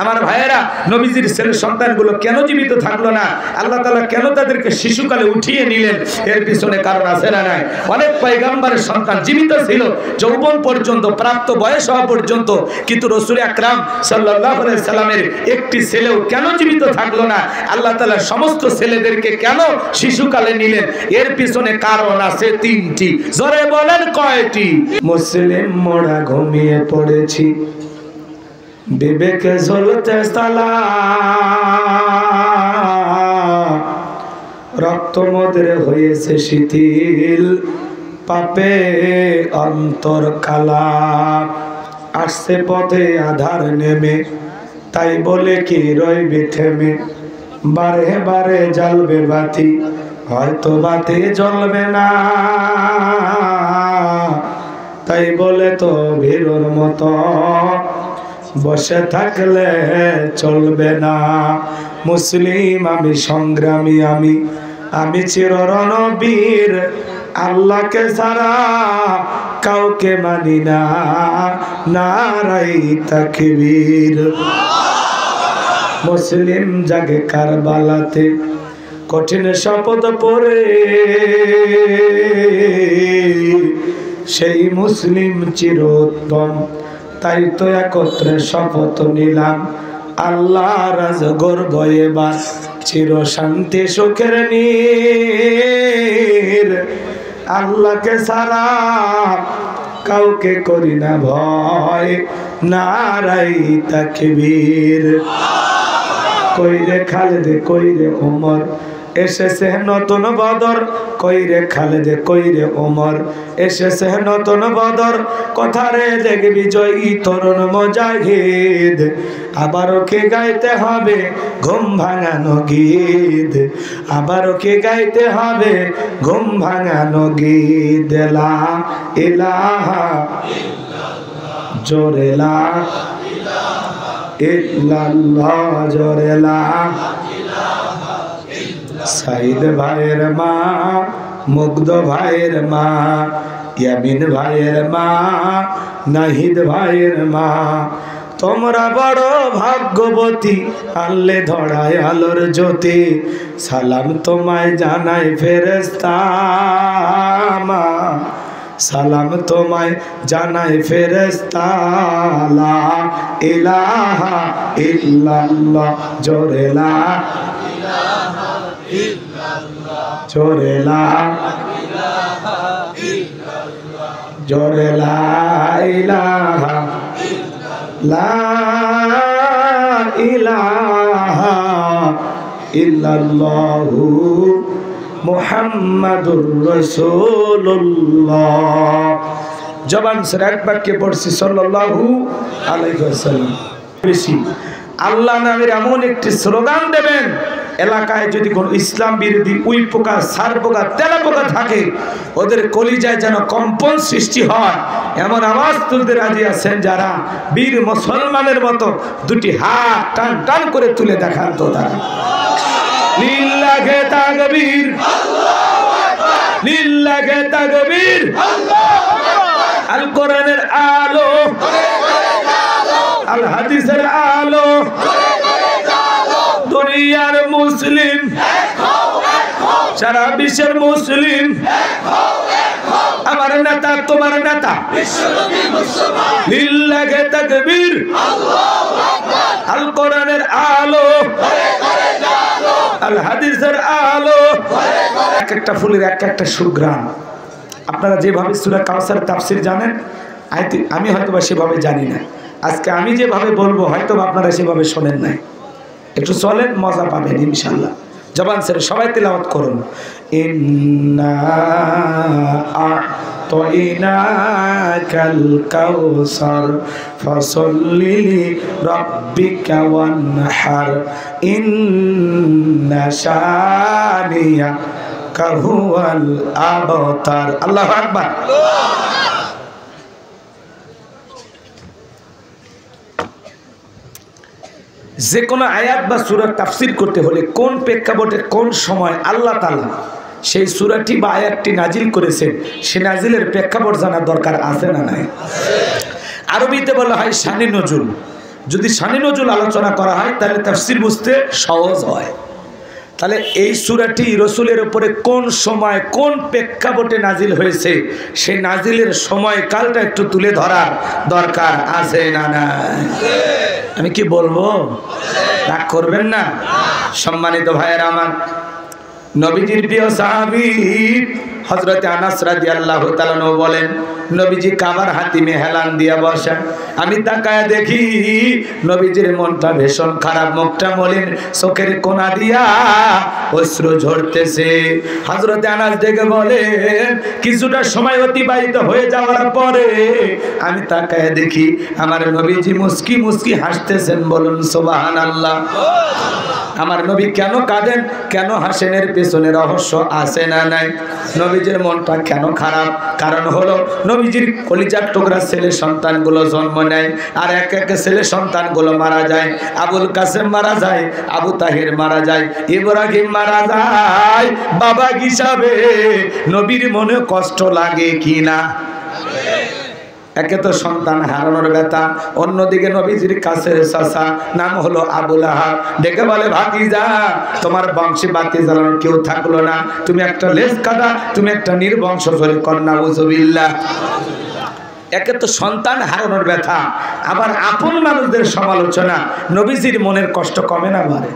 আমার ভাইয়েরা, নবীজির ছেলের সন্তানগুলো কেন জীবিত থাকলো না? আল্লাহ তাআলা কেন তাদেরকে শিশুকালে উঠিয়ে নিলেন? এর পিছনে কারণ আছে না নাই? অনেক পয়গম্বরের সন্তান জীবিত ছিল যৌবন পর্যন্ত, প্রাপ্ত বয়স হওয়া পর্যন্ত, কিন্তু রাসূল আকরাম সাল্লাল্লাহু আলাইহি সাল্লামের একটি ছেলেও কেন জীবিত থাকলো না? আল্লাহ তাআলা সমস্ত ছেলেদেরকে কেন শিশুকালে নিলেন? এর পিছনে কারণ আছে তিনটি। জোরে বলেন কয়টি? মুসলিম মোরা ঘুমিয়ে পড়েছি, বিবেকে জ্বলতে তালা, রক্ত মধ্যে হয়েছে শিথিল, পাপে অন্তর কালা। আসছে পথে আধার নেমে, তাই বলে কি রইবে থেমে, বারে বারে জ্বলবে বাতি, হয়তো বাতি জ্বলবে না, তাই বলে তো ভীরুর মতো বসে থাকলে চলবে না। মুসলিম আমি, সংগ্রামী আমি চির রণবীর, আল্লাহকে ছাড়া কাউকে মানি না, নারাই তাকবীর। মুসলিম জাগে কারবালাতে, কঠিন শপথ পড়ে, সেই মুসলিম চিরোত্তম, তাই তো একত্রে শপথ নিলাম, আল্লাহ রাজ গর্ব এবার চির শান্তি সুখের নীর। আল্লাহকে ছাড়া কাউকে করি না ভয়, নারাই তাকবীর। কইরে খালেদে কইরে ওমর, এসেছে নতুন বদর, কইরে খালেদে কইরে ওমর, এসেছে নতুন বদর, কথারে দেখবি জয়ী তরুণ মুজাহিদ, আবারও কে গাইতে হবে ঘুম ভাঙানো গীত, আবারও কে গাইতে হবে ঘুম ভাঙানো গীত। লা ইলাহা জোরে লা ইল্লাল্লাহ, জোরে লা। সাইদ ভাইয়ের মা, মুগ্ধ ভাইয়ের মা, ইয়ামিন ভাইয়ের মা, নাহিদ ভাইয়ের মা, তোমরা বড় ভাগ্যবতী, আল্লে ধরায় আলোর জ্যোতি, সালাম তোমায় জানাই ফেরেশতা মা, সালাম তোমায় জানাই ফেরেশতা। লা ইলাহা ইল্লাল্লাহ, জোরে লা ইলাহা ইল্লাল্লাহ, জোরে লা ইলাহা ইল্লাল্লাহ, জোরে লা ইলাহা লা ইলাহা ইল্লাল্লাহু মুহাম্মাদুর রাসূলুল্লাহ। জবান ছেড়ে এক বাক্যে পড়ছি সাল্লাল্লাহু আলাইহি ওয়াসাল্লাম। বেশি আল্লাহ নামের এমন একটি স্লোগান দেবেন, এলাকায় যদি কোনো ইসলাম বিরোধী উই পোকা, সার পোকা, তেলা পোকা থাকে, ওদের কলিজায় যেন কম্পন সৃষ্টি হয়, এমন আওয়াজ তুলতে রাজি আছেন যারা? বীর মুসলমানের মতো দুটি হাত টান টান করে তুলে দেখান তো তারা। লিল্লাহে তাকবীর, আল্লাহু আকবার, লিল্লাহে তাকবীর, আল্লাহু আকবার। আল কোরআনের আলো, আল হাদিসের আলো, দুনিয়ার মুসলিম, সারা বিশ্বের মুসলিম, আমার নেতা তোমার নেতা, লিল্লাহে তাকবীর, আল্লাহু আকবার। আল কোরআনের আলো, আল হাদিসের আলো, এক একটা ফুলের এক একটা সুঘ্রাণ। আপনারা যেভাবে সূরা কাউসার তাফসীর জানেন, আমি হয়তোবা সেভাবে জানি না। আজকে আমি যেভাবে বলবো হয়তো আপনারা সেভাবে শোনেন নাই, একটু চলেন, মজা পাবেন ইনশাআল্লাহ। জবান ছেড়ে সবাই তিলাওয়াত করুন। ইন্না আ'তাইনাকাল কাউসার ফাসাল্লি লিরাব্বিকা ওয়ানহার, ইন্না শানিয়াকা হুয়াল আবতার। আল্লাহু আকবার। যে কোনো আয়াত বা সূরা তাফসীর করতে হলে কোন প্রেক্ষাপটে কোন সময় আল্লাহ তাআলা সেই সূরাটি বা আয়াতটি নাজিল করেছেন, সে নাজিলের প্রেক্ষাপট জানার দরকার আছে না নাই? আরবিতে বলা হয় শানে নজুল, যদি শানে নজুল আলোচনা করা হয় তাহলে তাফসীর বুঝতে সহজ হয়। তাহলে এই সূরাটি রাসূলের উপরে কোন সময় কোন প্রেক্ষাপটে নাজিল হয়েছে সেই নাজিলের সময়কালটা একটু তুলে ধরার দরকার আছে না নাই? আমি কি বলবো, রাগ করবেন না? সম্মানিত ভাইয়েরা আমার, নবীজির প্রিয় সাহাবী হযরত আনাস রাদিয়াল্লাহু তাআলা বলেন, নবীজি কাবার হাতিমে হেলান দিয়া বসেন। আমি তাকায় দেখি নবীজির মনটা ভীষণ খারাপ, মুখটা মলিন, চোখের কোনা দিয়া অশ্রু ঝরতেছে। হযরত আনাস দেখে বলেন, কিছুটা সময় অতিবাহিত হয়ে যাওয়ার পরে আমি তাকায় দেখি আমার নবীজি মুস্কি মুস্কি হাসতেছেন। বলুন সুবহানাল্লাহ। আমার নবী কেন কাঁদেন, কেন হাসেন, এর পেছনে রহস্য আছে না নাই? নবীজির মনটা কেন খারাপ? কারণ হলো নবীজির কলিজার টুকরা ছেলে সন্তানগুলো জন্ম নেয়, আর এক এক ছেলে সন্তানগুলো মারা যায়। আবুল কাসেম মারা যায়, আবু তাহের মারা যায়, ইব্রাহিম মারা যায়। বাবা হিসাবে নবীর মনে কষ্ট লাগে কি না? একে তো সন্তান হারানোর ব্যথা, অন্যদিকে নবীজির কাছের চাচা নাম হলো আবু লাহাব ডেকে বলে, ভাতিজা তোমার বংশে বাতি জ্বালানোর কেউ থাকলো না, তুমি একটা লেজ কাটা, তুমি একটা নির্বংশ কন্যা। নাউযুবিল্লাহ। একে তো সন্তান হারানোর ব্যথা, আবার আপন মানুষদের সমালোচনা, নবীজির মনের কষ্ট কমে না বাড়ে?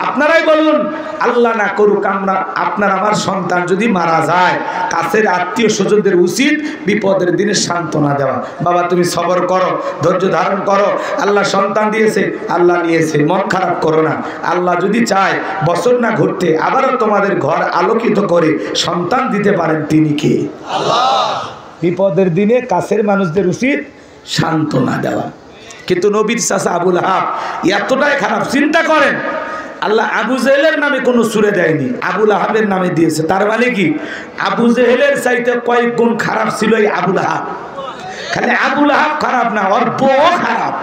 আপনারাই বলুন, আল্লাহ না করুক আমরা আপনার আমার সন্তান যদি মারা যায়, কাছের আত্মীয় স্বজনদের উচিত বিপদের দিনে সান্ত্বনা দেওয়া। বাবা তুমি সবর করো, ধৈর্য ধারণ করো, আল্লাহ সন্তান দিয়েছে, আল্লাহ নিয়েছে, মন খারাপ করো না। আল্লাহ যদি চায় বছর না ঘুরতে আবারও তোমাদের ঘর আলোকিত করে সন্তান দিতে পারেন, তিনি কে? আল্লাহ। বিপদের দিনে কাছের মানুষদের উচিত সান্ত্বনা দেওয়া। কিন্তু নবীর চাচা আবু লাহাব এতটাই খারাপ, চিন্তা করেন, আল্লাহ আবু জেহেলের নামে কোনো সূরা দেয়নি, আবু লাহাবের নামে দিয়েছে। তার মানে কি আবু জেহেলের চাইতে কয়েক গুণ খারাপ ছিল এই আবু লাহাব। খালি আবু লাহাব খারাপ না, ওর বউ খারাপ।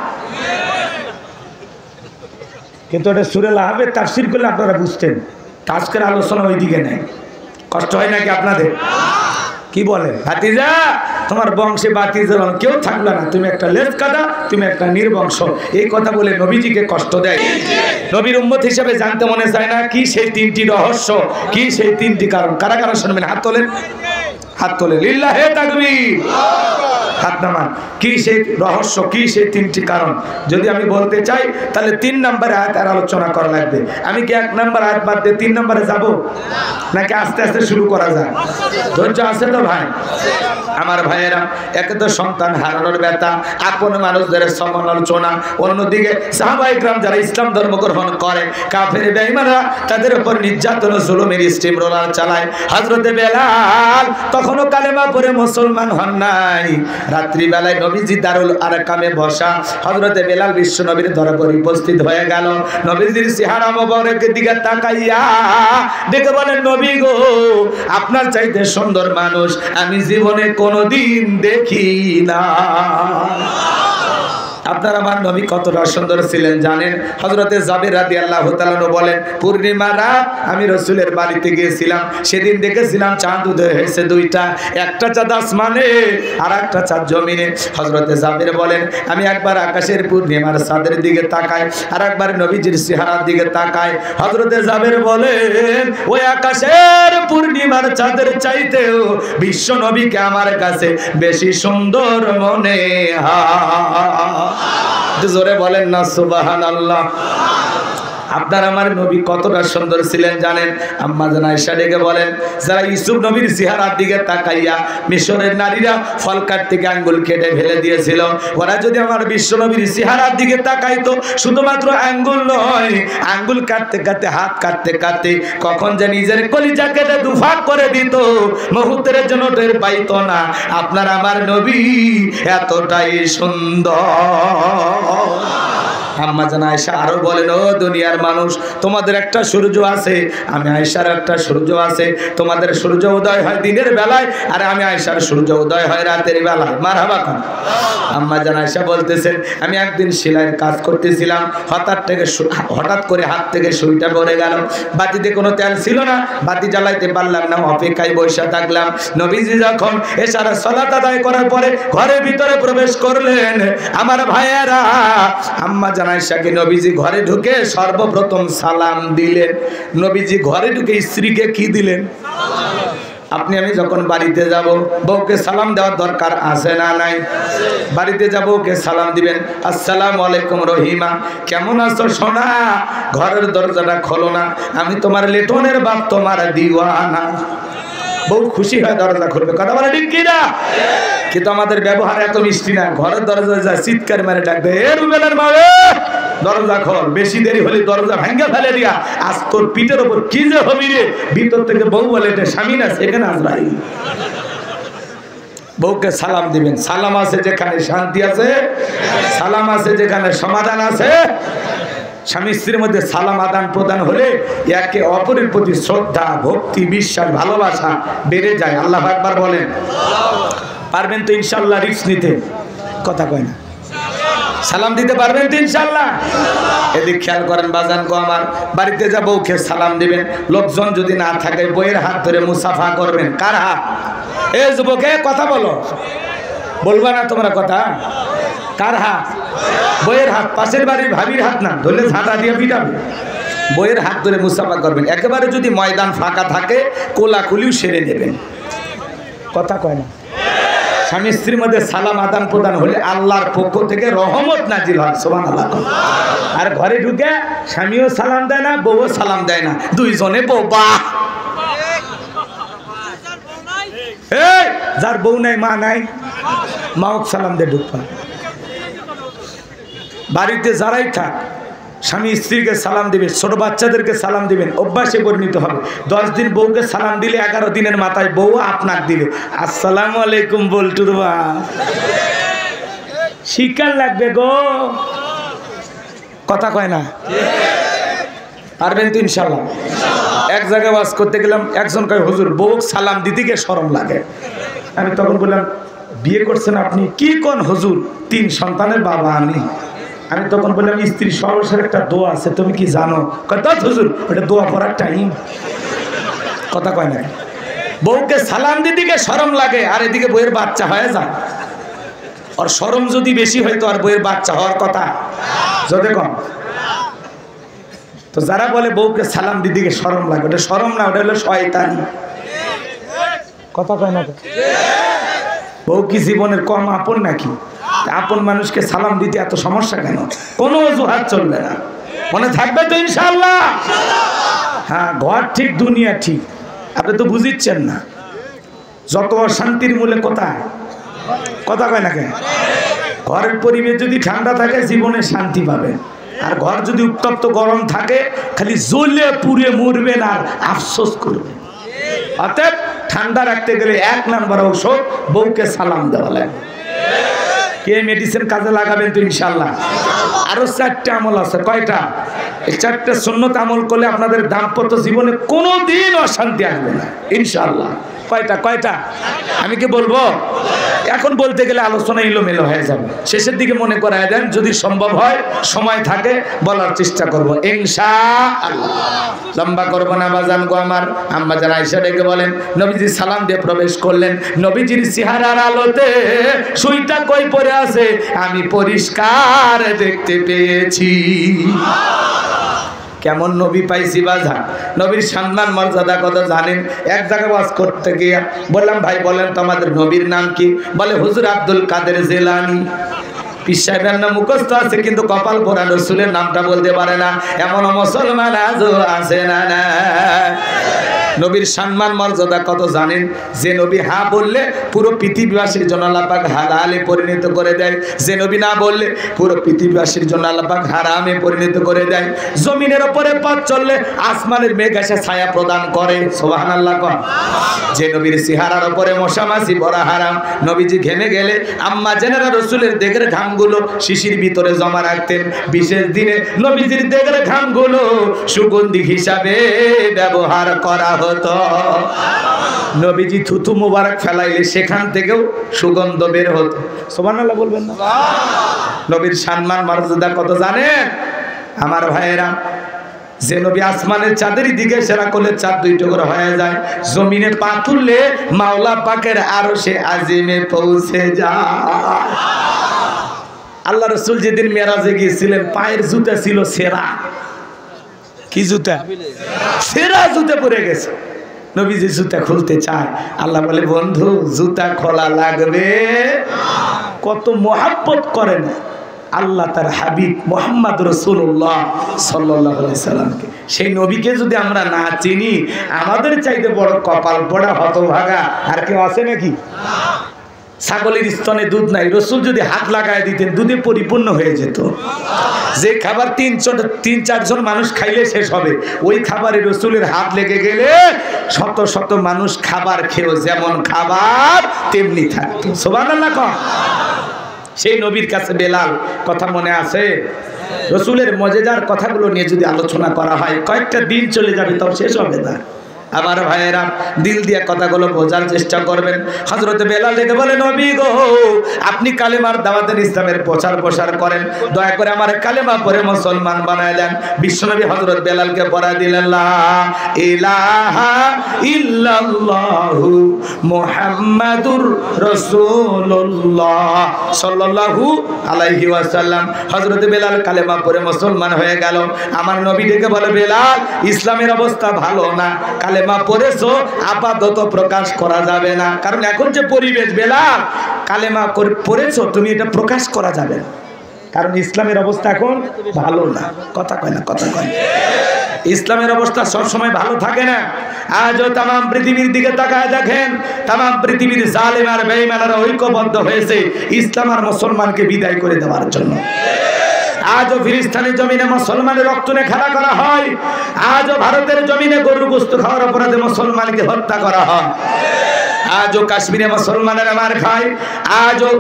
কিন্তু এটা সূরা লাহাবের তাফসীর করলে আপনারা বুঝতেন। আজকের আলোচনা ওইদিকে নেই। কষ্ট হয় নাকি আপনাদের? কি বলেন ভাতিজা, তোমার বংশে বাতি জ্বালানো কেউ থাকলো না, তুমি একটা লেজ কাটা, তুমি একটা নির্বংশ। এই কথা বলে নবীজিকে কষ্ট দেয়। নবীর উম্মত হিসেবে জানতে মনে চায় না কি সেই তিনটি রহস্য, কি সেই তিনটি কারণ? কারা কারা শুনবেন? হাত তোলেন, হাত তোলেন। লিল্লাহে তাকবীর, হাত নামান। কি সেই রহস্য, কি সেই তিনটি কারণ? যদি আমি বলতে চাই তাহলে 3 নম্বরে আয়াত আর আলোচনা করা লাগবে। আমি কি 1 নম্বর আয়াত বাদ দিয়ে 3 নম্বরে যাব, নাকি আস্তে আস্তে শুরু করা যায়? ধৈর্য আছে তো ভাই? আমার ভাইয়েরা, একে তো সন্তান হারানোর ব্যথা, আপন মানুষদের সমালোচনা, অন্যদিকে সাহাবায়ে কেরাম যারা ইসলাম ধর্ম গ্রহণ করে, কাফের বেঈমানরা তাদের উপর নির্যাতন ও জুলুমের স্টিম রোলার চালায়। হযরতে বেলাল তখনও কালেমা পড়ে মুসলমান হন নাই। রাত্রিবেলায় নবীজি দারুল আরকামে বসা, হযরতে বেলাল বিশ্ব নবীর দরবারে উপস্থিত হয়ে গেল। নবীজির চেহারা মোবারকের দিকে তাকাইয়া দেখে বলেন, নবী গো, আপনার চাইতে সুন্দর মানুষ আমি জীবনে কোনোদিন দেখি না। আপনার আমার নবী কতটা সুন্দর ছিলেন জানেন? হযরতে জাবের রাদিয়াল্লাহু তাআলা বলেন, পূর্ণিমা রাত আমি রাসূলের বাড়িতে গিয়েছিলাম, সেদিন দেখেছিলাম চাঁদ উদয় হয়েছে 2টা, একটা চাঁদ আসমানে আর একটা চাঁদ জমিনে। হযরতে জাবের বলেন, আমি একবার আকাশের পূর্ণিমার চাঁদের দিকে তাকাই, আর একবার নবীজির চেহারার দিকে তাকাই। হযরতে জাবের বলেন, ওই আকাশের পূর্ণিমার চাঁদের চাইতেও বিশ্ব নবীকে আমার কাছে বেশি সুন্দর মনে হয়। জোরে বলেন না সুবহানাল্লাহ। আপনার আমার নবী কতটা সুন্দর ছিলেন জানেন? আম্মা জান আয়েশা ডেকে বলেন, যারা ইউসুফ নবীর চেহারার দিকে তাকাইয়া মিশরের নারীরা ফল কাটতে গিয়ে আঙ্গুল কেটে ফেলে দিয়েছিল, ওরা যদি আমার বিশ্ব নবীর চেহারার দিকে তাকাইতো, শুধুমাত্র আঙ্গুল নয়, আঙ্গুল কাটতে কাটতে, হাত কাটতে কাটতে কখন যে নিজের কলিজা কেটে দুভাগ করে দিত, মুহূর্তের জন্য টের পাইতো না। আপনার আমার নবী এতটাই সুন্দর, আম্মা জান আয়েশা আরো বলেন, ও দুনিয়ার মানুষ, তোমাদের একটা সূর্য আছে, আমি আয়েশার একটা সূর্য আছে। তোমাদের সূর্য উদয় হয় দিনের বেলায়, আর আমি আয়েশার সূর্য উদয় হয় রাতের বেলায়। মারহাবা খান। আম্মা জান আয়েশা বলতেছেন, আমি একদিন সেলাইয়ের কাজ করতেছিলাম, হঠাৎ করে হাত থেকে সুইটা পড়ে গেল। বাতিতে কোনো তেল ছিল না, বাতি জ্বালাইতে পারলাম না, অপেক্ষায় বসে থাকলাম। নবীজি যখন এশার সালাত আদায় করার পরে ঘরের ভিতরে প্রবেশ করলেন, আমার ভাইয়েরা, আম্মা জান আয়েশাকে নবীজি ঘরে ঢুকে সর্বপ্রথম সালাম দিলেন। নবীজি ঘরে ঢুকে স্ত্রীকে কি দিলেন? আপনি আমি যখন বাড়িতে যাব, বউকে সালাম দেওয়ার দরকার আছে না নাই? বাড়িতে যাব, ওকে সালাম দিবেন, আসসালামু আলাইকুম রহিমা, কেমন আছো সোনা? ঘরের দরজাটা খোলো না, আমি তোমার লেটনের বাপ, তোমার দিওয়ানা। বউ খুশি হয় দরজা খুলবে, কথা বলে ঠিক কিনা? কিন্তু আমাদের ব্যবহার এত মিষ্টি না। ঘরের দরজায় যায় চিৎকার মেরে ডাক দেয়, এ রুবেলের মা, দরজা খোল। বেশি দেরি হলে দরজা ভেঙে ফেলে দিয়া, আজ তোর পিঠের ওপর কি যে হবি রে। ভিতর থেকে বউ বলে, এটা স্বামী না, সেখানে আজরাইল। বউকে সালাম দিবেন। সালাম আছে যেখানে শান্তি আছে, সালাম আছে যেখানে সমাধান আছে। স্বামী স্ত্রীর মধ্যে সালাম আদান প্রদান হলে একে অপরের প্রতি শ্রদ্ধা, ভক্তি, বিশ্বাস, ভালোবাসা বেড়ে যায়। আল্লাহু আকবার বলেন। পারবেন তো ইনশাআল্লাহ রিস্ক নিতে? কথা কয় না। সালাম দিতে পারবেন তো ইনশাআল্লাহ? এদিক খেয়াল করেন বাজান গো আমার, বাড়িতে যা বউকে সালাম দিবেন, লোকজন যদি না থাকে বইয়ের হাত ধরে মুসাফা করবেন। কার হাত? এ যুবকে কথা বলো, বলবা না তোমরা কথা? কার হাত? বইয়ের হাত। পাশের বাড়ির ভাবির হাত না, ধরলে ঝাঁটা দিয়ে পিটাবে। বইয়ের হাত ধরে মুসাফা করবেন। একেবারে যদি ময়দান ফাঁকা থাকে কোলাকুলিও সেরে নেবেন। কথা কয় না। স্বামী স্ত্রীর মধ্যে সালাম আদান প্রদান হলে আল্লাহর পক্ষ থেকে রহমত নাজিল হয়। সুবহানাল্লাহ। আর ঘরে ঢুকে স্বামীও সালাম দেয় না, বউও সালাম দেয় না, দুইজনে বোবা। এই যার বউ নাই, মা নাই, মাও সালাম দিয়ে ঢুকবা। বাড়িতে যারাই থাক স্বামী স্ত্রীকে সালাম দিবে, ছোট বাচ্চাদেরকে সালাম দিবেন, অভ্যাসে পরিণত হবে। 10 দিন বউকে সালাম দিলে 11 দিনের মাথায় বউ আপনাকে দিবে, আসসালামু আলাইকুম বল্টুর মা। শিকার লাগবে গো, কথা কয় না? পারবেন তো ইনশাআল্লাহ? এক জায়গায় ওয়াজ করতে গেলাম, একজন কয় হুজুর বউ সালাম দিতে গিয়ে শরম লাগে। আমি তখন বললাম, বিয়ে করছেন আপনি? কি কোন হুজুর, 3 সন্তানের বাবা আমি। আমি তখন বললাম, স্ত্রী সর্বশেষ একটা দোয়া আছে, তুমি কি জানো? কথা হুজুর ওটা দোয়া পড়ার টাইম। কথা কয় না। বউকে সালাম দিতে গিয়ে শরম লাগে, আর এদিকে বইয়ের বাচ্চা হয়ে যায়। আর শরম যদি বেশি হয় তো আর বইয়ের বাচ্চা হওয়ার কথা যদি কম। তো যারা বলে বউকে সালাম দিতে গিয়ে শরম লাগে, ওটা শরম না, ওটা হলো শয়তানি। কথা কয় না। বউ কি জীবনের কম আপন নাকি? আপন মানুষকে সালাম দিতে এত সমস্যা কেন? কোনো অজুহাত চলবে না, মনে থাকবে তো ইনশাআল্লাহ? হ্যাঁ, ঘর ঠিক দুনিয়া ঠিক, আপনি তো বুঝিচ্ছেন না। যত অশান্তির মূলে কোথায়? কথা কয় না কেন? ঘরের পরিবেশ যদি ঠান্ডা থাকে জীবনে শান্তি পাবেন, আর ঘর যদি উত্তপ্ত গরম থাকে খালি জ্বলে পুড়ে মরবেন আর আফসোস করবেন। অতএব ঠান্ডা রাখতে গেলে 1 নম্বর ঔষধ বউকে সালাম দেওয়া লাগবে। কে মেডিসিন কাজে লাগাবেন তো ইনশাআল্লাহ? আরো 4টা আমল আছে। কয়টা? এই 4টা সুন্নত আমল করলে আপনাদের দাম্পত্য জীবনে কোনোদিন অশান্তি আসবে না ইনশাআল্লাহ। কয়টা? কয়টা আমি কি বলবো? এখন বলতে গেলে আলোচনা এলোমেলো হয়ে যাবে। শেষের দিকে মনে করায় দেন, যদি সম্ভব হয় সময় থাকে বলার চেষ্টা করব ইনশাআল্লাহ। লম্বা করব না বাজান গো আমার। আম্মা জান আয়েশা ডেকে বলেন, নবীজি সালাম দিয়ে প্রবেশ করলেন, নবীজির চেহারার আলোতে সুইটা কই পড়ে আছে আমি পরিষ্কার দেখতে পেয়েছি। কেমন নবী পাইছি বাজান। নবীর সম্মান মর্যাদা কত জানেন? এক জায়গায় ওয়াজ করতে গিয়ে বললাম, ভাই বলেন তো আমাদের নবীর নাম কি? বলে হুজুর আব্দুল কাদের জিলানী। পীর সাহেবের নাম মুখস্থ আছে কিন্তু কপাল পোড়া রসুলের নামটা বলতে পারে না, এমন মুসলমান আজও আছে না? নবীর সম্মান মর্যাদা কত জানেন? যে নবী হ্যাঁ বললে পুরো পৃথিবীবাসীর জন্য আল্লাহ পাক হালালে পরিণত করে দেয়, যে নবী না বললে পুরো পৃথিবীবাসীর জন্য আল্লাহ পাক হারামে পরিণত করে দেয়। জমিনের উপরে পথ চললে আসমানের মেঘ এসে ছায়া প্রদান করে, সুবহানাল্লাহ। যে নবীর চেহারার উপরে মশা মাছি পড়া হারাম, নবীজি ঘেমে গেলে আম্মা জেনারা রসুলের দেহের ঘামগুলো শিশির ভিতরে জমা রাখতেন। বিশেষ দিনে নবীজির দেহের ঘামগুলো সুগন্ধি হিসাবে ব্যবহার করা হতো। নবীজি থুতু মুবারক ফেলাইলে সেখান থেকেও সুগন্ধ বের হতো, সুবহানাল্লাহ বলবেন না? নবীর সম্মান মর্যাদা কত জানেন আমার ভাইয়েরা? যে নবী আসমানের চাঁদের দিকে সেরা করলে চাঁদ দুই টুকরো হয়ে যায়, জমিনে পা তুললে মাওলা পাকের আরশে আজিমে পৌঁছে যায়। আল্লাহ রাসূল যেদিন মেরাজে গিয়েছিলেন পায়ের জুতা ছিল সেরা। কি জুতা? সেরা জুতা পরে গেছে। নবীজি জুতা খুলতে চায়, আল্লাহ বলে বন্ধু জুতা খোলা লাগবে। কত মহব্বত করেন আল্লাহ তার হাবিব মুহাম্মদ রাসূলুল্লাহ সাল্লাল্লাহু আলাইহি সাল্লামকে। সেই নবীকে যদি আমরা না চিনি, আমাদের চাইতে বড় কপাল পড়া হতভাগা আর কেউ আছে নাকি? ছাগলের স্তনে দুধ নাই, রসুল যদি হাত লাগায় দিতেন দুধে পরিপূর্ণ হয়ে যেত। যে খাবার তিন চারজন মানুষ খাইলে শেষ হবে, ওই খাবারে রসুলের হাত লেগে গেলে শত শত মানুষ খাবার খেয়েও যেমন খাবার তেমনি থাকতো, সুবহানাল্লাহ। সেই নবীর কাছে বেলাল, কথা মনে আছে? রসুলের মজেদার কথাগুলো নিয়ে যদি আলোচনা করা হয় কয়েকটা দিন চলে যাবে, তাও শেষ হবে না। আমার ভাইয়েরা দিল দিয়ে কথাগুলো বোঝার চেষ্টা করবেন। হযরত বেলাল ডেকে বলে, নবী গো আপনি কালেমার দাওয়াতের ইসলামের প্রচার প্রসার করেন, দয়া করে আমার কালেমা পড়ে মুসলমান বানায় দেন। বিশ্বনবী হযরত বেলালকে পড়া দিলেন, লা ইলাহা ইল্লাল্লাহু মুহাম্মাদুর রাসূলুল্লাহ সাল্লাল্লাহু আলাইহি ওয়াসাল্লাম। হযরত বেলাল কালেমা পড়ে মুসলমান হয়ে গেল। আমার নবী ডেকে বলে, বেলাল ইসলামের অবস্থা ভালো না, কালেমা পড়েছো আপাতত প্রকাশ করা যাবে না, কারণ এখন যে পরিবেশ বেলাল কালেমা পড়েছো তুমি এটা প্রকাশ করা যাবে না, কারণ ইসলামের অবস্থা এখন ভালো না। কথা কয় না? কথা কয়। ইসলামের অবস্থা সব সময় ভালো থাকে না। আজও তাম পৃথিবীর দিকে তাকায় দেখেন, তাম পৃথিবীর জালেম আর বেঈমানরা ঐক্যবদ্ধ হয়েছে ইসলাম আর মুসলমানকে বিদায় করে দেওয়ার জন্য। আজও ফিলিস্তিনের জমিনে মুসলমানের রক্ত নিয়ে খেলা করা হয়, আজও ভারতের জমিনে গরুর গোশত খাওয়ার অপরাধে মুসলমানকে হত্যা করা হয়, আজও কাশ্মীরে মুসলমানেরা মার খায়, আজও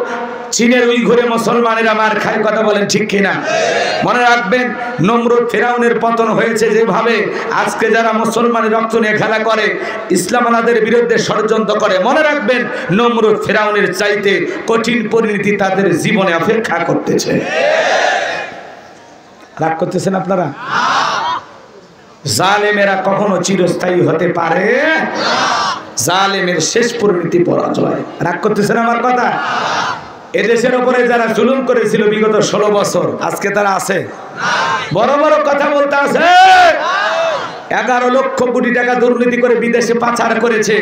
চীনের উইঘুরে মুসলমানেরা মার খায়। কথা বলেন ঠিক কিনা? মনে রাখবেন নমরুদ ফেরাউনের পতন হয়েছে যেভাবে, আজকে যারা মুসলমানের রক্ত নিয়ে খেলা করে ইসলামানাদের বিরুদ্ধে ষড়যন্ত্র করে, মনে রাখবেন নমরুদ ফেরাউনের চাইতে কঠিন পরিণতি তাদের জীবনে অপেক্ষা করতেছে। রাগ করতেছেন আপনারা? জালেমেরা কখনো চিরস্থায়ী হতে পারে না, জালেমের শেষ পরিণতি পরাজয়। রাগ করতেছেন আমার কথা? এদেশের উপরে যারা জুলুম করেছিল বিগত 16 বছর, আজকে তারা আছে? বড় বড় কথা বলতে আছে। 11 লক্ষ কোটি টাকা দুর্নীতি করে বিদেশে পাচার করেছে,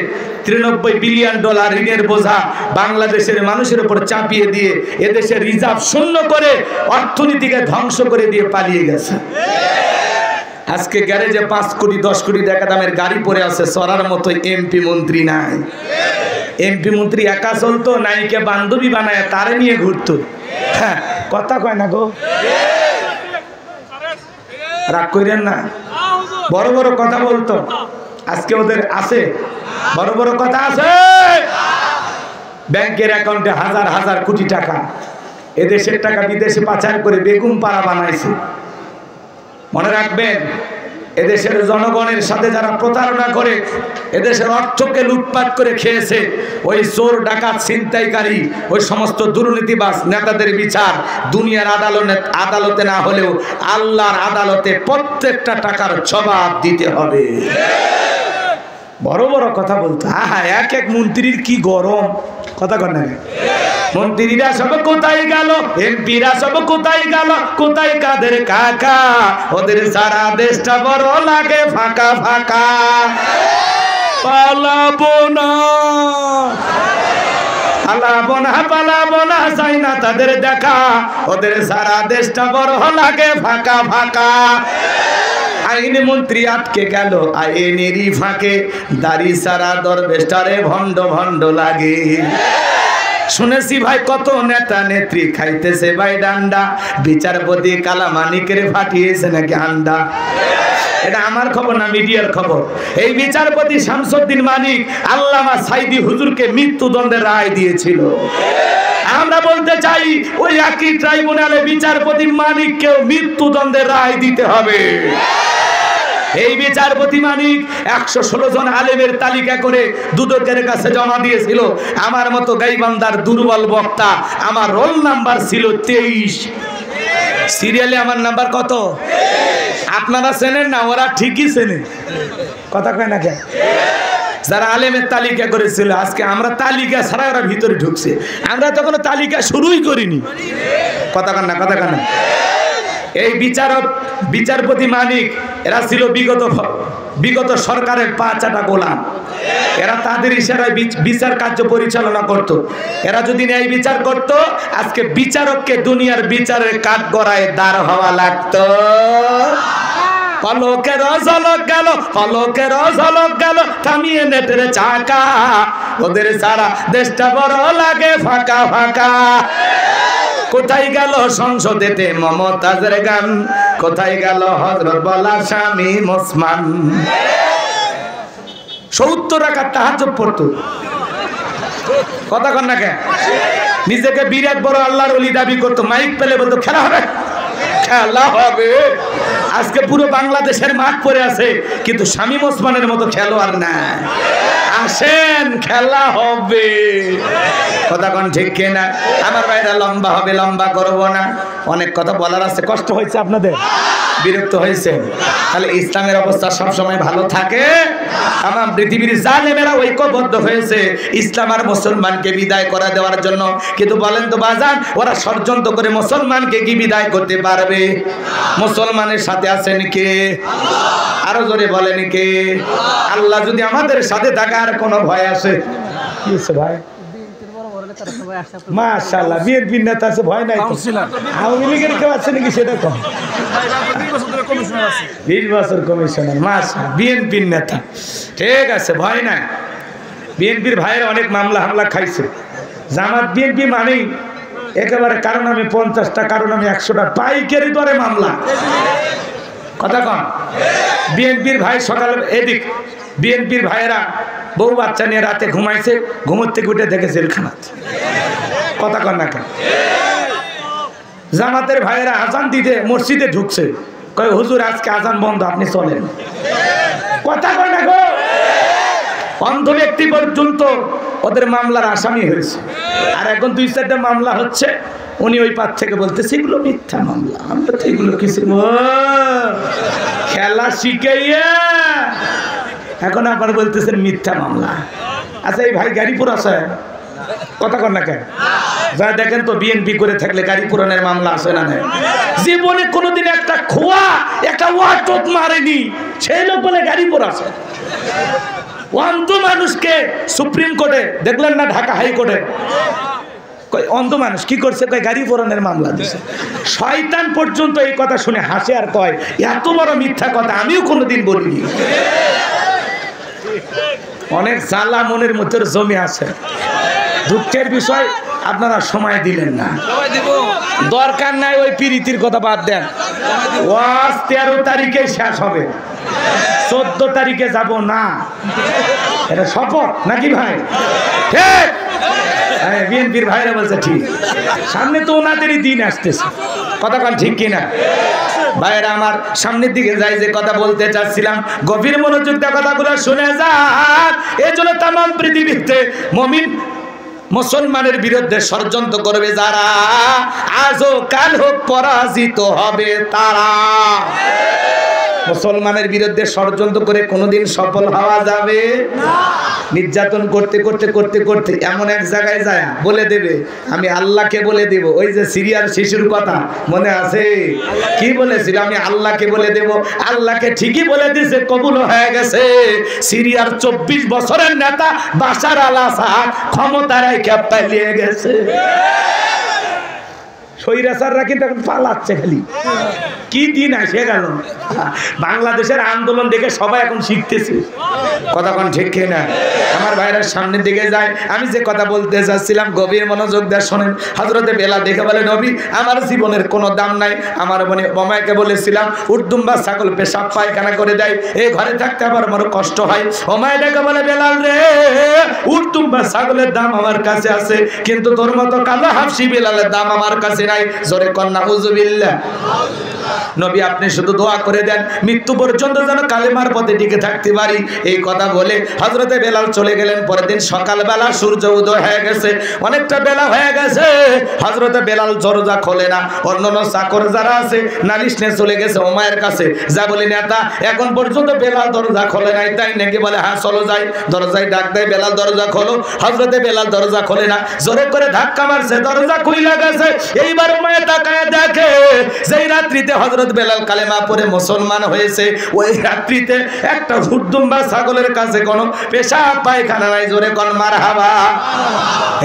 93 বিলিয়ন ডলার ঋণের বোঝা বাংলাদেশের মানুষের উপর চাপিয়ে দিয়ে এদেশের রিজার্ভ শূন্য করে অর্থনীতিকে ধ্বংস করে দিয়ে পালিয়ে গেছে। আজকে গ্যারেজে 5 কোটি 10 কোটি টাকা দামের গাড়ি পড়ে আছে, সরার মতো এমপি মন্ত্রী নাই। এমপি মন্ত্রী একা চলতো, নায়িকা বান্ধবী বানায় তারে নিয়ে ঘুরতো। হ্যাঁ, কথা কয় না গো? রাগ করেন না। বড় বড় কথা বলতো, আজকে ওদের আছে? বড় বড় কথা আছে। ব্যাংকের অ্যাকাউন্টে হাজার হাজার কোটি টাকা, এদেশের টাকা বিদেশে পাচার করে বেগুন পাড়া বানাইছে। মনে রাখবেন এদেশের জনগণের সাথে যারা প্রতারণা করে এদেশের অর্থকে লুটপাট করে খেয়েছে, ওই চোর ডাকাত ছিনতাইকারী ওই সমস্ত দুর্নীতিবাজ নেতাদের বিচার দুনিয়ার আদালতে না হলেও আল্লাহর আদালতে প্রত্যেকটা টাকার জবাব দিতে হবে। বড় বড় কথা বলতো। আহা, এক এক মন্ত্রীর কি গরম, কথা কর না? মন্ত্রীরা সব কোথায় গেল, এমপিরা সব কোথায় গেল, কোথায় কাদের কাকা, ওদের সারা দেশটা বড় লাগে ফাঁকা ফাঁকা। পালাবো না, পালাবো না, পালাবো না, চাই না তাদের দেখা, ওদের সারা দেশটা বড় লাগে ফাঁকা ফাঁকা। আইন মন্ত্রী আটকে গেল আইনেরই ফাঁকে, দাড়ি সারা দরবেশটারে ভণ্ড ভণ্ড লাগে। শুনেছি ভাই কত নেতা নেত্রী খাইতেছে ভাই ডান্ডা, বিচারপতি কালামানিকের ফাটিয়েছে নাকি আন্ডা। এটা আমার খবর না, মিডিয়ার খবর। এই বিচারপতি শামসুদ্দিন মানিক আল্লামা সাইদি হুজুরকে মৃত্যুদণ্ডের রায় দিয়েছিল। আমরা বলতে চাই ওই একই ট্রাইব্যুনালে বিচারপতি মানিককেও মৃত্যুদণ্ডের রায় দিতে হবে। এই বিচারপতি মানিক 116 জন আলেমের তালিকা করে দুদকের কাছে জমা দিয়েছিল। আমার মতো গাইবান্দার দুর্বল বক্তা, আমার রোল নাম্বার ছিল 23, সিরিয়ালে আমার নাম্বার কত? আপনারা চেনেন না, ওরা ঠিকই চেনে, কথা কয় না কেন? যারা আলেমের তালিকা করেছিল, আজকে আমরা তালিকা ছাড়া ওরা ভিতরে ঢুকছে, আমরা তখন তালিকা শুরুই করিনি, কথা কন না, কথা কন না। এই বিচারপতি মানিক এরা ছিল বিগত সরকারের পা চাটা গোলাম। এরা তাদের ইশারায় বিচার কার্য পরিচালনা করত। এরা যদি ন্যায় বিচার করত, আজকে বিচারককে দুনিয়ার বিচারের কাঠ গড়ায় দাঁড় হওয়া লাগতো। পলকের ঝলক গেল, পলকের ঝলক গেল, থামিয়ে নেটের চাকা, ওদের সারা দেশটা বড় লাগে ফাঁকা ফাঁকা। কোথায় গেল সংসদেতে মমতাজের গান, কোথায় গেল হযরত বলা স্বামী ওসমান। 70 রাকাত তাহাজ্জুদ পড়তো, কথা কন না কেন? নিজেকে বিরাট বড় আল্লাহর ওলি দাবি করতো, মাইক পেলে বলতো খেলা হবে, খেলা হবে। আজকে পুরো বাংলাদেশের মাঠ পড়ে আছে, কিন্তু শামীম ওসমানের মতো খেলোয়াড় নাই। আসেন খেলা হবে, কথা কোন ঠিক কিনা? আমার ভাইরা লম্বা হবে, লম্বা করব না, অনেক কথা বলার আছে। কষ্ট হয়েছে আপনাদের, বিরক্ত হয়েছে? তাহলে ইসলামের অবস্থা সব সময় ভালো থাকে। আমার পৃথিবীর জালেমেরা ঐক্যবদ্ধ হয়েছে ইসলাম আর মুসলমানকে বিদায় করে দেওয়ার জন্য, কিন্তু বলেন তো বাজান, ওরা ষড়যন্ত্র করে মুসলমানকে কি বিদায় করতে পারবে? মুসলমানের সাথে আছেন কে? আরো জোরে বলেন কে? আল্লাহ যদি আমাদের সাথে থাকে আর কোনো ভয় আছে? কি আছে ভাই? মাশাআল্লাহ, বিএনপির নেতা আছে, ভয় নাই। আওয়ামী লীগের কেউ আছে নাকি সেটা কম? 20 বছর কমিশনার, মাশাআল্লাহ, বিএনপির নেতা, ঠিক আছে, ভয় নাই। বিএনপির ভাইয়ের অনেক মামলা হামলা খাইছে। জামাত বিএনপি মানেই একেবারে কারণ আমি 50টা, কারণ আমি 100টা, পাইকারি দরে মামলা, কথা কন। বিএনপির ভাই সকালে এদিক, বিএনপির ভাইয়েরা বউ বাচ্চা নিয়ে রাতে ঘুমাইছে, ঘুমোর থেকে উঠে দেখে জেলখানাত, কথা কন না কেন? জামাতের ভাইয়েরা আজান দিতে মসজিদে ঢুকছে, কয় হুজুর আজকে আজান বন্ধ, আপনি চলেন, কথা কয় না গো। অন্ধ ব্যক্তি পর্যন্ত ওদের মামলার আসামি হয়েছে। আর এখন 2-4টা মামলা হচ্ছে, উনি ওই পাশ থেকে বলতেছে এগুলো মিথ্যা মামলা, আমরা তো এগুলো কিছু খেলা শিখাইয়া এখন আবার বলতেছেন মিথ্যা মামলা। আচ্ছা, এই ভাই গাড়িপুর আছে, কথা কন না কেন? যা দেখেন তো, বিএনপি করে থাকলে গাড়ি পুরানের মামলা আছে না? জীবনে কোনোদিন একটা খোয়া, একটা ওয়াটত মারেনি সেই লোক বলে গাড়িপুর আছে। অন্ধ মানুষকে সুপ্রিম কোর্টে দেখলেন না, ঢাকা হাইকোর্টে অন্ধ মানুষ কি করছে, কয় গাড়ি পোড়ানোর মামলা দিছে। শয়তান পর্যন্ত এই কথা শুনে হাসে আর কয় এত বড় মিথ্যা কথা আমিও কোনোদিন বলিনি। অনেক জ্বালা মনের মধ্যে জমে আছে। দুঃখের বিষয়, আপনারা সময় দিলেন না। দরকার নাই ওই প্রীতির কথা, বাদ দেন। ওয়াজ 13 তারিখে শেষ হবে, 14 তারিখে যাব না, এটা শপথ নাকি ভাই? ঠিক, বিএনপির ভাইরা বলছে ঠিক, সামনে তো ওনাদেরই দিন আসতেছে, কথা কন ঠিক কিনা? ভাইরা আমার, সামনের দিকে যাই, যে কথা বলতে চাচ্ছিলাম, গভীর মনোযোগ দিয়ে কথাগুলো শুনে যান। এই জন্য তামাম পৃথিবীতে মুমিন মুসলমানের বিরুদ্ধে ষড়যন্ত্র করবে যারা, আজও কাল হোক পরাজিত হবে তারা। মুসলমানের বিরুদ্ধে ষড়যন্ত্র করে কোনোদিন সফল হওয়া যাবে না। নির্যাতন করতে করতে করতে করতে এমন এক জায়গায় যায় বলে দেবে আমি আল্লাহকে বলে দেব। ওই যে সিরিয়ার শিশুর কথা মনে আছে, কি বলেছিল? আমি আল্লাহকে বলে দেব। আল্লাহকে ঠিকই বলে দিয়েছে, কবুল হয়ে গেছে। সিরিয়ার 24 বছরের নেতা বাশার আল আসাদ ক্ষমতায় পালিয়ে গেছে। স্বৈরাচাররা কিন্তু এখন পালাচ্ছে খালি। কি দিন আসে গেল, বাংলাদেশের আন্দোলন দেখে সবাই এখন শিখতেছে। কথা কোন ঠিক না? আমার ভাইরা সামনের দিকে যায়, আমি যে কথা বলতে চাচ্ছিলাম গভীর মনোযোগ দিয়ে শোনেন। হযরতে বেলাল দেখে বলে, নবী আমার জীবনের কোনো দাম নাই। আমার বোমাকে বলেছিলাম উর্দুম্বা ছাগল পেশাব পায়খানা করে দেয়, এই ঘরে থাকতে আবার আমার কষ্ট হয়। ওমায় দেখে বলে, বেলাল রে, উর্দুম্বা ছাগলের দাম আমার কাছে আছে, কিন্তু তোর মতো কালো হাফসি বেলালের দাম আমার কাছে নাই। জোরে কর নাউযুবিল্লাহ। নবী আপনি শুধু দোয়া করে দেন মৃত্যু পর্যন্ত যেন কালেমার পথে টিকে থাকতে পারি। এই কথা বলে হযরতে বেলাল চলে গেলেন। পরের দিন সকালবেলা সূর্য উদয় হয়ে গেছে, অনেকটা বেলা হয়ে গেছে। হযরতে বেলাল দরজা খোলে না। অন্যান্য চাকর যারা আছে নালিশ নিয়ে চলে গেছে ওমায়ের কাছে, যা বলি নেতা এখন পর্যন্ত বেলাল দরজা খোলে নাই, তাই নাকি? বলে হ্যাঁ চলো যাই। দরজায় ডাক দেয়, বেলাল দরজা খোলো। হযরতে বেলাল দরজা খোলে না, জোরে করে ধাক্কা মারছে, দরজা খুইলা গেছে। এইবার ওমায়ে তাকায় দেখে যেই রাত্রিতে হযরত বেলাল কালেমা পড়ে মুসলমান হয়েছে, ওই রাত্রিতে একটা হুরদুম্বা ছাগলের কাছে কোনো পেশাব পায়খানা নাই। জোরে কোন মারহাবা।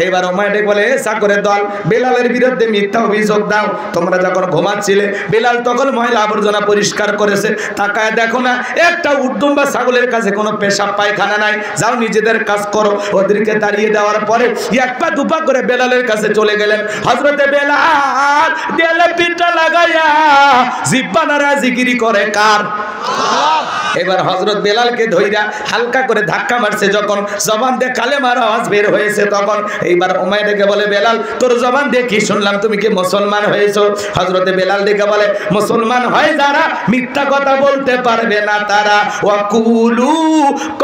এইবার ওমায়ে বলে, চাকরের দল বেলালের বিরুদ্ধে মিথ্যা অভিযোগ দাও। তোমরা যখন ঘুমাচ্ছিলে বেলাল তখন ময়লা আবর্জনা পরিষ্কার করেছে, তাকায় দেখো না একটা উর্দুম্বা ছাগলের কাছে কোনো পেশাব পায়খানা নাই। যাও নিজেদের কাজ করো। ওদেরকে তাড়িয়ে দেওয়ার পরে এক পা দুপা করে বেলালের কাছে চলে গেলেন। হযরতে বেলাল দেয়ালে পিঠটা লাগাইয়া জিহ্বা নাড়া জিকিরি করে কার? এবার হযরত বেলালকে ধইরা হালকা করে ধাক্কা মারছে, যখন জবান দিয়ে কালেমার আওয়াজ বের হয়েছে তখন এইবার উমাইয়া ডেকে বলে, বেলাল তোর জবান দিয়ে কি শুনলাম, তুমি কি মুসলমান হয়েছো? হযরতে বেলাল ডেকে বলে, মুসলমান হয় যারা মিথ্যা কথা বলতে পারবে না তারা। ওয়াকুলু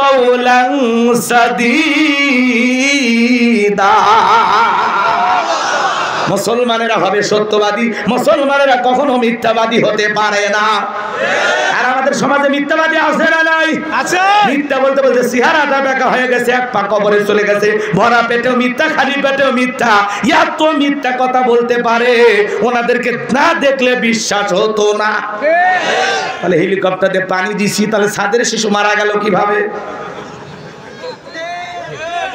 কাওলান সাদীদা। মুসলমানেরা হবে সত্যবাদী, মুসলমানেরা কখনো মিথ্যাবাদী হতে পারে না। আর আমাদের সমাজে মিথ্যাবাদী আছে না নাই? আছে। মিথ্যা বলতে বলতে চেহারাটা বেঁকা হয়ে গেছে, এক পা কবরে চলে গেছে। ভরা পেটেও মিথ্যা, খালি পেটেও মিথ্যা। এত মিথ্যা কথা বলতে পারে, ওনাদেরকে না দেখলে বিশ্বাস হতো না। তাহলে হেলিকপ্টার দিয়ে পানি দিছি, তাহলে ছাদের শিশু মারা গেল কিভাবে?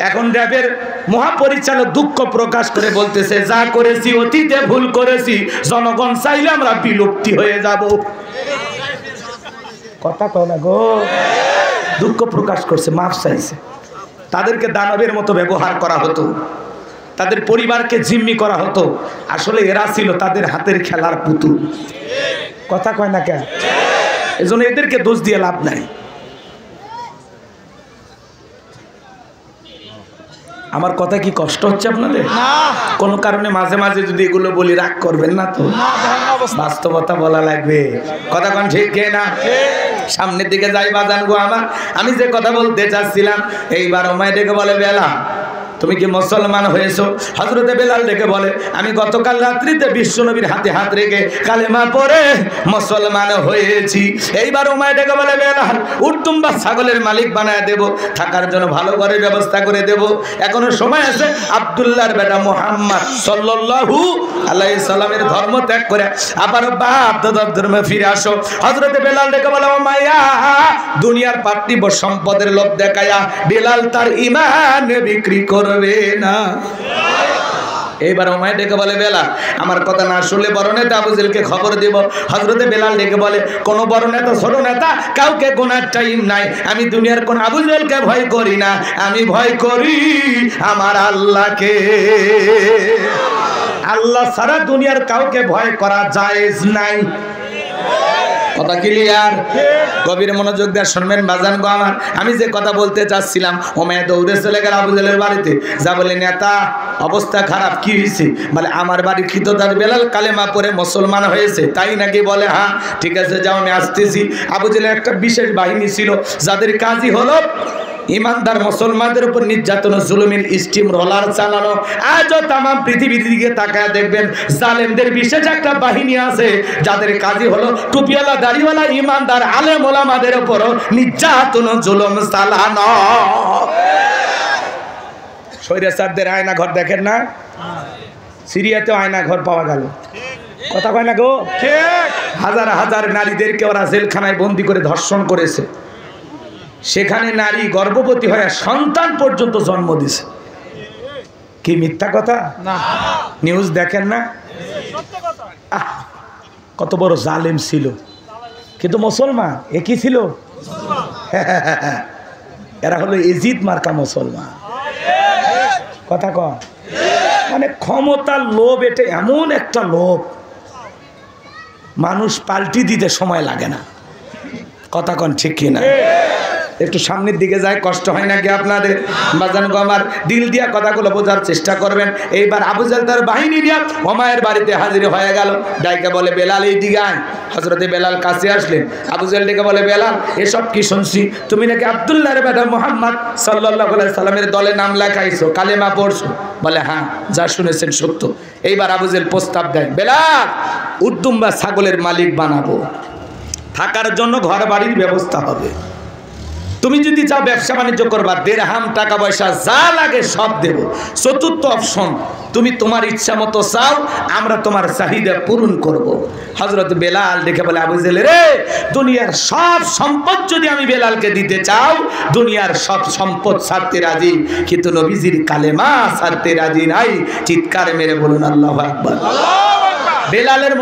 এখন র্যাবের মহাপরিচালক দুঃখ প্রকাশ করে বলতেছে, যা করেছি অতীতে ভুল করেছি, জনগণ চাইলে আমরা বিলুপ্তি হয়ে যাব। কথা কয় না গো। দুঃখ প্রকাশ করছে, মাফ চাইছে। তাদেরকে দানবের মতো ব্যবহার করা হতো, তাদের পরিবারকে জিম্মি করা হতো। আসলে এরা ছিল তাদের হাতের খেলার পুতুল। কথা কয় না কেন? এজন্য এদেরকে দোষ দিয়ে লাভ নাই। আমার কথা কি কষ্ট হচ্ছে আপনাদের? কোনো কারণে মাঝে মাঝে যদি এগুলো বলি রাগ করবেন না তো? বাস্তবতা বলা লাগবে। কথা কোন ঠিক না? সামনের দিকে যাই বাজান গো আমার। আমি যে কথা বলতে চাচ্ছিলাম, এইবার ওমায়ে ডেকে বলে, বেলাল তুমি কি মুসলমান হয়েছো? হযরতে বেলাল ডেকে বলে, আমি গতকাল রাত্রিতে বিশ্বনবীর হাতে হাত রেখে কালেমা পড়ে মুসলমান হয়েছি। এইবার ওমায়ে ডেকে বলে, বেলাল উর্দুম্বা ছাগলের মালিক বানায় দেব, থাকার জন্য ভালো ঘরের ব্যবস্থা করে দেব। এখনো সময় আছে। আব্দুল্লাহর বেটা মুহাম্মদ সাল্লাল্লাহু আলাইহি সাল্লামের ধর্ম ত্যাগ করে আবার বাপ দাদার ধর্মে ফিরে আসো। হযরতে বেলাল ডেকে বলে, ওমাইয়া দুনিয়ার পার্থিব সম্পদের লোভ দেখায়া বেলাল তার ঈমান বিক্রি করবে না। এইবার ওমায়ে ডেকে বলে, বেলাল আমার কথা না শুনলে বড় নেতা আবু জেহেলকে খবর দেব। হযরতে বেলাল ডেকে বলে, কোন বড় নেতা ছোট নেতা কাউকে গোনার টাইম নাই। আমি দুনিয়ার কোন আবু জেহেলকে ভয় করি না, আমি ভয় করি আমার আল্লাহকে। আল্লাহ ছাড়া দুনিয়ার কাউকে ভয় করা জায়েজ নাই। কথা ক্লিয়ার? গভীর মনোযোগ দিয়ে শুনবেন বাজান গো আমার। আমি যে কথা বলতে চাচ্ছিলাম, ওমায়ে দৌড়ে চলে গেল আবু জেহেলের বাড়িতে। যা বলে, নেতা অবস্থা খারাপ, কি হয়েছে? বলে, আমার বাড়ির খিতদার বেলাল কালেমা পড়ে মুসলমান হয়েছে। তাই নাকি? বলে, হ্যাঁ ঠিক আছে যাও আমি আসতেছি। আবু জেহেলের একটা বিশেষ বাহিনী ছিল, যাদের কাজই হলো ইমানদার মুসলমানদের উপর নির্যাতন জুলুমের স্টিম রোলার চালানো। আজও তাম পৃথিবীর দিকে তাকায় দেখবেন জালেমদের বিশেষ একটা বাহিনী আছে, যাদের কাজই হলো টুপিওয়ালা দাড়িওয়ালা ইমানদার আলেম ওলামাদের উপর নির্যাতন জুলুম চালানো। স্বৈরাচারদের আয়না ঘর দেখেন না? সিরিয়াতেও আয়না ঘর পাওয়া গেল। কথা কয় না গো? হাজার হাজার নারীদেরকে ওরা জেলখানায় বন্দি করে ধর্ষণ করেছে। সেখানে নারী গর্ভবতী হয়ে সন্তান পর্যন্ত জন্ম দিছে। কি মিথ্যা কথা না, নিউজ দেখেন না? কত বড় জালেম ছিল, কিন্তু মুসলমান। এ কি ছিল? এরা হলো এজিদ মার্কা মুসলমান। কথা কন, মানে ক্ষমতার লোভ, এটা এমন একটা লোভ মানুষ পাল্টি দিতে সময় লাগে না। কথা কন ঠিক কিনা? একটু সামনের দিকে যায়, কষ্ট হয় নাকি আপনাদের? বাজান গো আমার, দিল দিয়া কথাগুলো বোঝার চেষ্টা করবেন। এইবার আবু জাহেল তার বাহিনী নিয়ে ওমায়ের বাড়িতে হাজির হয়ে গেল। ডাইকে বলে, বেলাল এই দিকে আয়। হযরতে বেলাল কাছে আসলেন। আবু জাহেল ডেকে বলে, বেলাল এসব কি শুনছি? তুমি নাকি আব্দুল্লাহর বেটা মুহাম্মদ সাল্লাল্লাহু আলাইহি সাল্লামের দলে নাম লেখাইছো, কালেমা পড়ছো? বলে, হ্যাঁ, যা শুনেছেন সত্য। এইবার আবু জাহেল প্রস্তাব দেয়, বেলাল উদ্দুম্বা ছাগলের মালিক বানাবো, থাকার জন্য ঘর বাড়ির ব্যবস্থা হবে। তুমি যদি চাও ব্যবসা বাণিজ্য করবা, দেড়হাম টাকা পয়সা যা লাগে সব দেব। চতুর্থ অপশন, তুমি তোমার ইচ্ছা মতো চাও, আমরা তোমার চাহিদা পূরণ করব। হযরত বেলাল দেখে বলে, আবু জাহেল রে, দুনিয়ার সব সম্পদ যদি আমি বেলালকে দিতে চাও, দুনিয়ার সব সম্পদ ছাড়তে রাজি, কিন্তু নবীজির কালেমা ছাড়তে রাজি নাই। চিৎকার মেরে বলুন আল্লাহু আকবার। বেলালের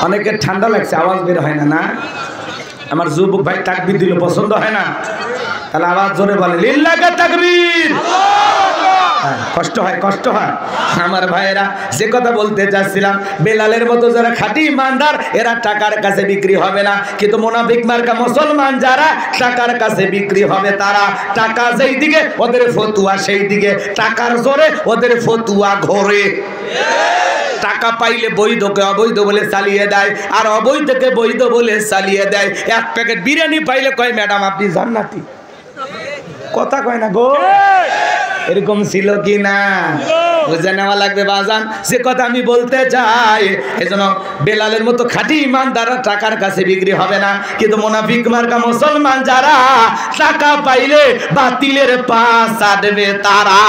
অনেকের ঠান্ডা লাগছে, আওয়াজ বের হয় না। না, আমার যুবক ভাই তাকবীর দিলে পছন্দ হয় না, তাহলে আওয়াজ জোরে বলে লিল্লাহি তাকবীর। কষ্ট হয়, কষ্ট হয় আমার ভাইয়েরা। যে কথা বলতে চাচ্ছিলাম, বেলালের মতো যারা খাঁটি ইমানদার, এরা টাকার কাছে বিক্রি হবে না, কিন্তু মুনাফিক মার্কা মুসলমান যারা, টাকার কাছে বিক্রি হবে তারা। টাকা যেই দিকে ওদের ফতুয়া সেই দিকে, টাকার জোরে ওদের ফতুয়া ঘোরে। টাকা পাইলে বৈধকে অবৈধ বলে চালিয়ে দেয়, আর অবৈধকে বৈধ বলে চালিয়ে দেয়। এক প্যাকেট বিরিয়ানি পাইলে কয়, ম্যাডাম আপনি জান্নাতি। কথা কয় না গো? এরকম ছিল কি না? বুঝে নেওয়া লাগবে বাজান, যে কথা আমি বলতে চাই। এজন্য বেলালের মতো খাঁটি ইমানদাররা টাকার কাছে বিক্রি হবে না, কিন্তু মুনাফিক মার্কা মুসলমান যারা, টাকা পাইলে বাতিলের পা চাটবে তারা।